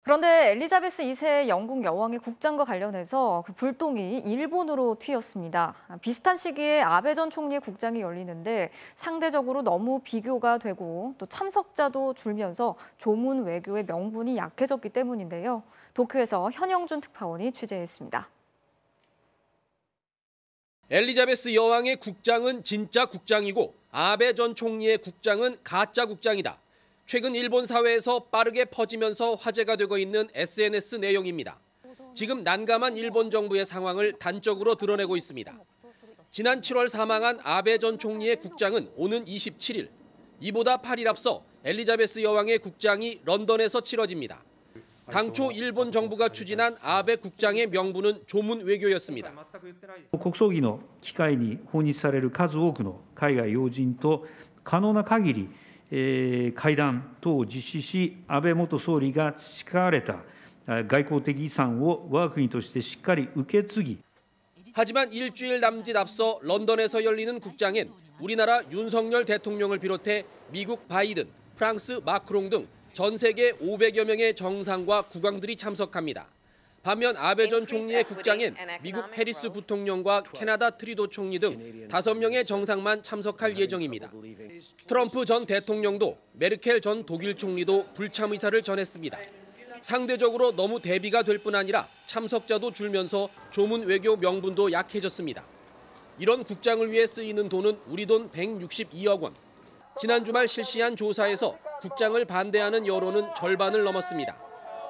그런데 엘리자베스 2세 영국 여왕의 국장과 관련해서 그 불똥이 일본으로 튀었습니다. 비슷한 시기에 아베 전 총리의 국장이 열리는데 상대적으로 너무 비교가 되고 또 참석자도 줄면서 조문 외교의 명분이 약해졌기 때문인데요. 도쿄에서 현영준 특파원이 취재했습니다. 엘리자베스 여왕의 국장은 진짜 국장이고 아베 전 총리의 국장은 가짜 국장이다. 최근 일본 사회에서 빠르게 퍼지면서 화제가 되고 있는 SNS 내용입니다. 지금 난감한 일본 정부의 상황을 단적으로 드러내고 있습니다. 지난 7월 사망한 아베 전 총리의 국장은 오는 27일, 이보다 8일 앞서 엘리자베스 여왕의 국장이 런던에서 치러집니다. 당초 일본 정부가 추진한 아베 국장의 명분은 조문 외교였습니다. 国葬儀の機会に訪日される数多くの海外要人と可能な限り会談等を実施し、安倍元総理が培われた外交的遺産を我が国としてしっかり受け継ぎ。 하지만 일주일 남짓 앞서 런던에서 열리는 국장엔 우리나라 윤석열 대통령을 비롯해 미국 바이든, 프랑스 마크롱 등 전 세계 500여 명의 정상과 국왕들이 참석합니다. 반면 아베 전 총리의 국장엔 미국 해리스 부통령과 캐나다 트리도 총리 등 5명의 정상만 참석할 예정입니다. 트럼프 전 대통령도 메르켈 전 독일 총리도 불참 의사를 전했습니다. 상대적으로 너무 대비가 될 뿐 아니라 참석자도 줄면서 조문 외교 명분도 약해졌습니다. 이런 국장을 위해 쓰이는 돈은 우리 돈 162억 원. 지난 주말 실시한 조사에서 국장을 반대하는 여론은 절반을 넘었습니다.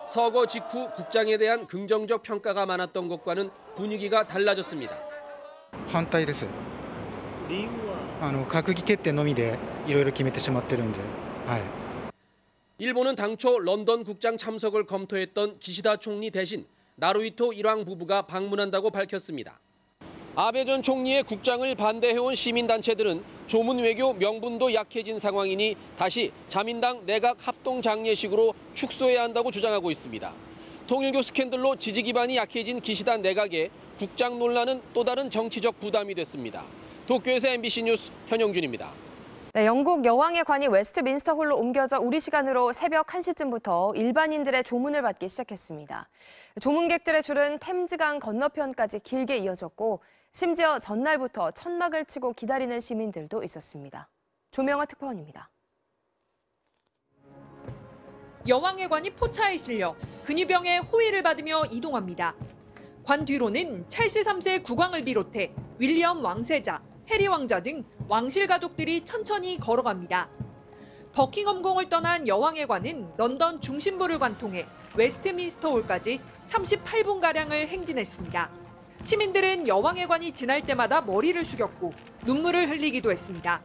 서거 직후 국장에 대한 긍정적 평가가 많았던 것과는 분위기가 달라졌습니다. 反対です。閣議決定のみでいろいろ決めてしまってるんで。はい。 일본은 당초 런던 국장 참석을 검토했던 기시다 총리 대신 나루히토 일왕 부부가 방문한다고 밝혔습니다. 아베 전 총리의 국장을 반대해온 시민단체들은 조문 외교 명분도 약해진 상황이니 다시 자민당 내각 합동 장례식으로 축소해야 한다고 주장하고 있습니다. 통일교 스캔들로 지지 기반이 약해진 기시다 내각에 국장 논란은 또 다른 정치적 부담이 됐습니다. 도쿄에서 MBC 뉴스 현영준입니다. 네, 영국 여왕의 관이 웨스트민스터 홀로 옮겨져 우리 시간으로 새벽 1시쯤부터 일반인들의 조문을 받기 시작했습니다. 조문객들의 줄은 템즈강 건너편까지 길게 이어졌고 심지어 전날부터 천막을 치고 기다리는 시민들도 있었습니다. 조명아 특파원입니다. 여왕의 관이 포차에 실려 근위병의 호위를 받으며 이동합니다. 관 뒤로는 찰스 3세 국왕을 비롯해 윌리엄 왕세자, 해리 왕자 등 왕실 가족들이 천천히 걸어갑니다. 버킹엄궁을 떠난 여왕의 관은 런던 중심부를 관통해 웨스트민스터 홀까지 38분가량을 행진했습니다. 시민들은 여왕의 관이 지날 때마다 머리를 숙였고 눈물을 흘리기도 했습니다.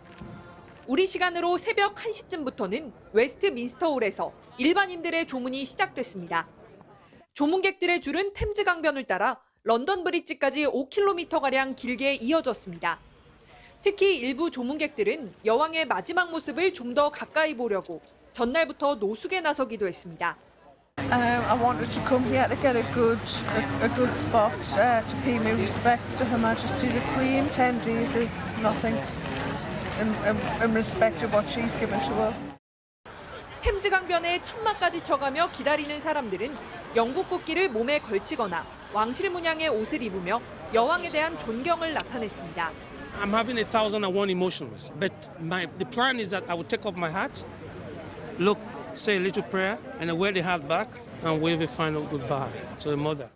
우리 시간으로 새벽 1시쯤부터는 웨스트민스터 홀에서 일반인들의 조문이 시작됐습니다. 조문객들의 줄은 템즈 강변을 따라 런던 브릿지까지 5km가량 길게 이어졌습니다. 특히 일부 조문객들은 여왕의 마지막 모습을 좀 더 가까이 보려고 전날부터 노숙에 나서기도 했습니다. I wanted to come here to get a good spot to pay my respects to Her Majesty the Queen. 10 days is nothing in respect of what she's given to us. 템즈 강변에 천막까지 쳐가며 기다리는 사람들은 영국 국기를 몸에 걸치거나 왕실 문양의 옷을 입으며 여왕에 대한 존경을 나타냈습니다. I'm having 1,001 emotions, but the plan is that I will take off my hat, look, say a little prayer, and I wear the hat back and wave a final goodbye to the mother.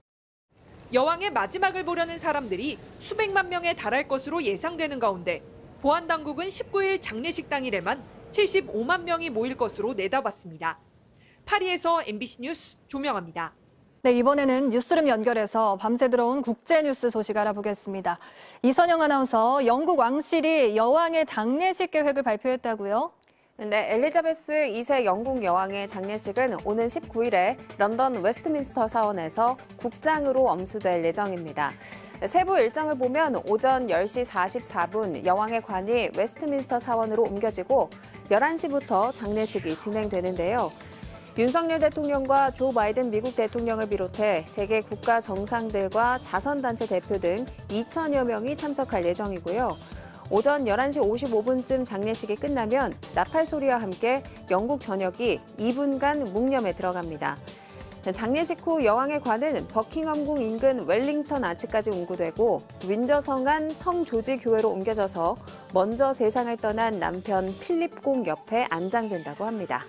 여왕의 마지막을 보려는 사람들이 수백만 명에 달할 것으로 예상되는 가운데 보안 당국은 19일 장례식 당일에만 75만 명이 모일 것으로 내다봤습니다. 파리에서 MBC 뉴스 조명아입니다. 네, 이번에는 뉴스룸 연결해서 밤새 들어온 국제 뉴스 소식 알아보겠습니다. 이선영 아나운서, 영국 왕실이 여왕의 장례식 계획을 발표했다고요? 네, 엘리자베스 2세 영국 여왕의 장례식은 오는 19일에 런던 웨스트민스터 사원에서 국장으로 엄수될 예정입니다. 세부 일정을 보면 오전 10시 44분 여왕의 관이 웨스트민스터 사원으로 옮겨지고 11시부터 장례식이 진행되는데요. 윤석열 대통령과 조 바이든 미국 대통령을 비롯해 세계 국가 정상들과 자선단체 대표 등 2천여 명이 참석할 예정이고요. 오전 11시 55분쯤 장례식이 끝나면 나팔 소리와 함께 영국 전역이 2분간 묵념에 들어갑니다. 장례식 후 여왕의 관은 버킹엄궁 인근 웰링턴 아치까지 운구되고 윈저 성안 성 조지 교회로 옮겨져서 먼저 세상을 떠난 남편 필립 공 옆에 안장된다고 합니다.